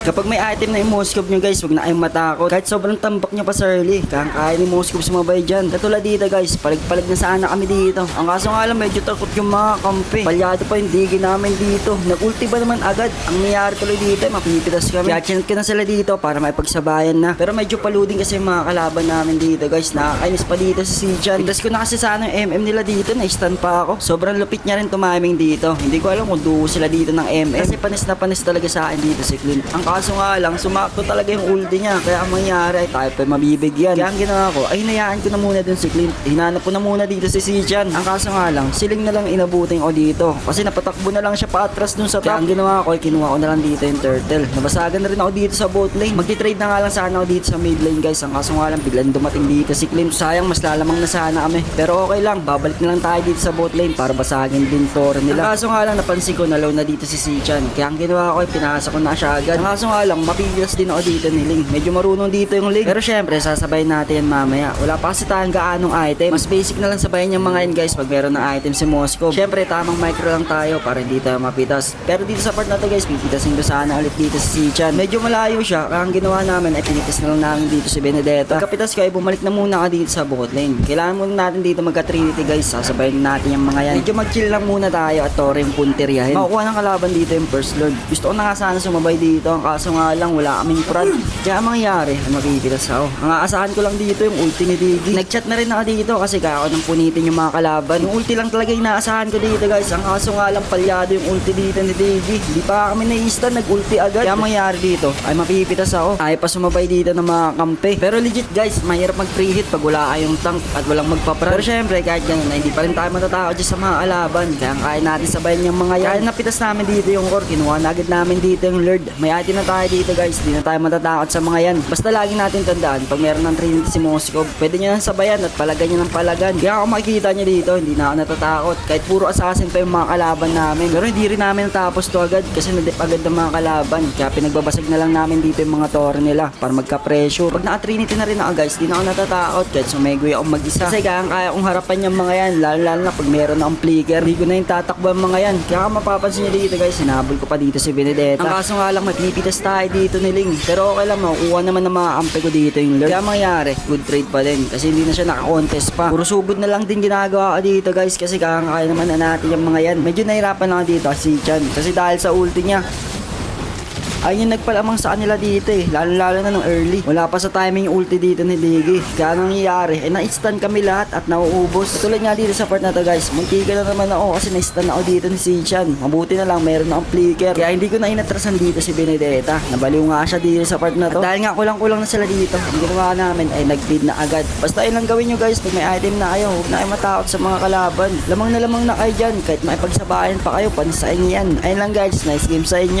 Kapag may item na yung Moskov nyo guys, huwag na kayong matakot. Kahit sobrang tambak nyo pa sa early, kaya ni Moskov sumabay dyan. Katulad dito guys, palag-palag na sana kami dito. Ang kaso nga lang, medyo takot yung mga kampi. Palyado pa yung digi namin dito. Nag-ulti ba naman agad? Ang nangyari tuloy dito, mapipitas kami. Kaya chinat ko na sila dito para maipagsabayan na. Pero medyo paluding kasi yung mga kalaban namin dito guys. Nakakainis pa dito si Sichan. Itas ko na kasi sana yung MM nila dito, na-stun pa ako. Sobrang lupit niya rin tumaming dito. Hindi ko alam kung duo sila dito ng MM. Kasi panis na panis talaga sa akin dito si Clint. Ang kaso nga lang, sumakto talaga yung ulti niya. Kaya ang mangyari ay tayo pa mabibigyan. Kaya ang ginawa ko, ay hinayaan ko na muna dun si Clint. Hinanap ko na muna dito si Sichan. Ang kaso nga lang, siling na lang inabutin ko dito. Kasi napatakbo na lang siya paatras dun sa top. Kaya ang ginawa ko, ay kinuha ko na lang dito yung turtle. Nabasagan na rin ako dito sa bot lane. Magti-trade na nga lang sana ako dito sa mid lane guys. Ang kaso nga lang, biglang dumating dito si Clint. Sayang, mas lalamang na sana kami. Pero okay lang, babalik na lang tayo dito sa bot lane para basagin din tor nila. Ang kaso nga lang, napansin ko na low na dito si Sichan. Kaya ang ginawa ko, ay pinasa ko na siya agad. Ang kaso nga lang, mapipilas din ako dito ni Ling. Medyo marunong dito yung Ling. Pero syempre, sasabayin natin yan mamaya. Wala pa kasi tayong gaanong item. Mas basic na lang sabayin yung mga yan guys pag meron ng item si Moskov. Syempre, tamang micro lang tayo para hindi tayo mapitas. Pero dito sa part na to guys, pipitasin ko sana ulit dito si Sichan. Medyo malayo siya. Kaya ang ginawa namin ay pinitas na lang namin dito si Benedetta. Pagkapitas ko ay bumalik na muna ka dito sa bot lane. Kailangan muna natin dito magka-trinity guys. Sasabayin natin yung mga yan. Medyo mag-chill lang muna tayo at tore yung punteriyahin. Makukuha ng kalaban dito yung first lord. Gusto ko na nga sana sumabay dito. Ang kaso nga lang, wala kaming prod. Kaya ang mangyari, ay mapipitas ako. Ang aasahan ko lang dito yung ulti ni Digi. Nag-chat na rin ako dito kasi kaya ako nang punitin yung mga kalaban. Yung ulti lang talaga yung inaasahan ko dito guys. Ang kaso nga lang, palyado yung ulti dito ni Digi. Hindi pa kami na-instant, nag-ulti agad. Kaya ang mangyari dito, ay mapipitas ako. Ay pa sumabay dito ng mga kampe. Pero legit guys, mahirap mag-free hit pag wala kayong tank at walang magpaprad. Pero syempre, kahit ganun, hindi pa rin tayo matatakot dyan sa mga kalaban. Kaya kaya natin sabayan yung mga yan. Kaya napitas namin dito yung core. Kinuha na agad namin dito yung lord. May item na tayo dito guys. Hindi na tayo matatakot sa mga yan. Basta lagi natin tandaan, pag meron ng trinity si Moskov, pwede nyo nang sabayan at palagan nyo ng palagan. Kaya kung makikita nyo dito, hindi na ako natatakot. Kahit puro assassin pa yung mga kalaban namin. Pero hindi rin namin natapos to agad kasi nadip agad ng mga kalaban. Kaya pinagbabasag na lang namin dito yung mga tore nila para magka-pressure. Pag naka-trinity na rin ako guys, hindi na ako natatakot kahit sumegoy akong mag-isa. Kasi kaya kong harapan yung mga yan, lalo na pag meron akong flicker. Hindi ko na yung tatakbo ang mga yan. Kaya kung mapapansin nyo dito guys, sinabol ko pa dito si Benedetta. Ang kaso nga lang, mapipitas tayo dito ni Ling. Pero okay lang, makukuha naman ng mga ampe ko dito yung lord. Kaya mangyari, good trade pa din. Kasi hindi na siya naka-contest pa. Puro sugod na lang din ginagawa ko dito guys. Kasi kaya naman na natin yung mga yan. Medyo nahirapan ako dito si Chan. Kasi dahil sa ulti niya, ayun yung nagpalamang sa kanila dito eh. Lalo na nung early. Wala pa sa timing yung ulti dito ni Digi. Kaya nangyayari, na-stun kami lahat at nauubos. Katulad nga dito sa part na to guys, muntika na naman ako kasi na-stun ako dito ni Sichan. Mabuti na lang, meron akong flicker. Kaya hindi ko na inatrasan dito si Benedetta. Nabaliw nga siya dito sa part na to. At dahil nga kulang-kulang na sila dito, ang ginawa namin ay nag-feed na agad. Basta yun lang gawin nyo guys, pag may item na kayo, huwag na kayo matakot sa mga kalaban. Lamang na kayo dyan. Kahit makipagsabayan pa kayo, pansain yan. Ayun lang guys, nice game sa inyo.